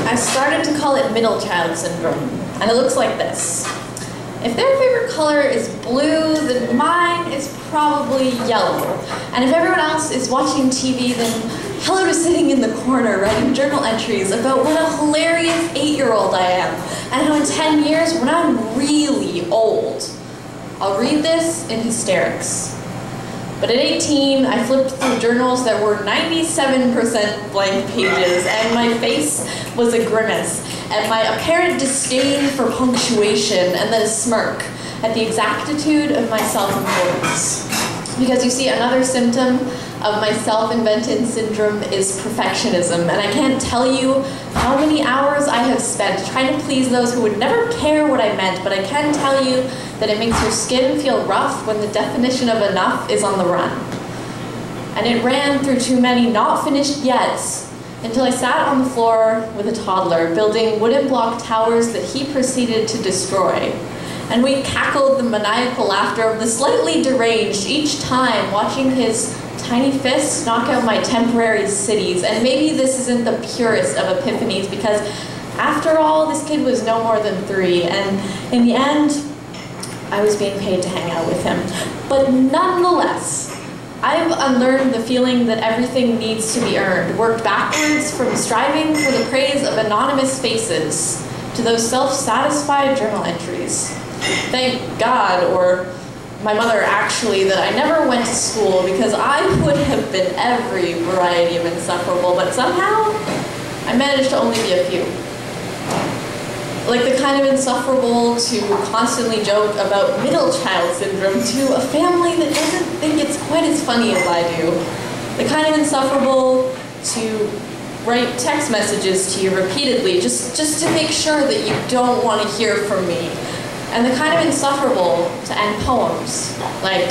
I started to call it middle child syndrome, and it looks like this. If their favorite color is blue, then mine is probably yellow. And if everyone else is watching TV, then Hello is sitting in the corner writing journal entries about what a hilarious 8-year-old I am, and how in 10 years, when I'm really old, I'll read this in hysterics. But at 18, I flipped through journals that were 97% blank pages, and my face was a grimace, and my apparent disdain for punctuation, and then a smirk at the exactitude of my self-importance. Because you see, another symptom of my self-invented syndrome is perfectionism, and I can't tell you how many hours I have spent trying to please those who would never care what I meant, but I can tell you that it makes your skin feel rough when the definition of enough is on the run. And it ran through too many not finished yets until I sat on the floor with a toddler building wooden block towers that he proceeded to destroy. And we cackled the maniacal laughter of the slightly deranged each time, watching his tiny fists knock out my temporary cities. And maybe this isn't the purest of epiphanies, because after all, this kid was no more than 3, and in the end, I was being paid to hang out with him. But nonetheless, I've unlearned the feeling that everything needs to be earned, worked backwards from striving for the praise of anonymous faces to those self-satisfied journal entries. Thank God, or my mother actually, that I never went to school, because I would have been every variety of insufferable, but somehow I managed to only be a few. Like the kind of insufferable to constantly joke about middle child syndrome to a family that doesn't think it's quite as funny as I do. The kind of insufferable to write text messages to you repeatedly just to make sure that you don't want to hear from me. And the kind of insufferable to end poems, like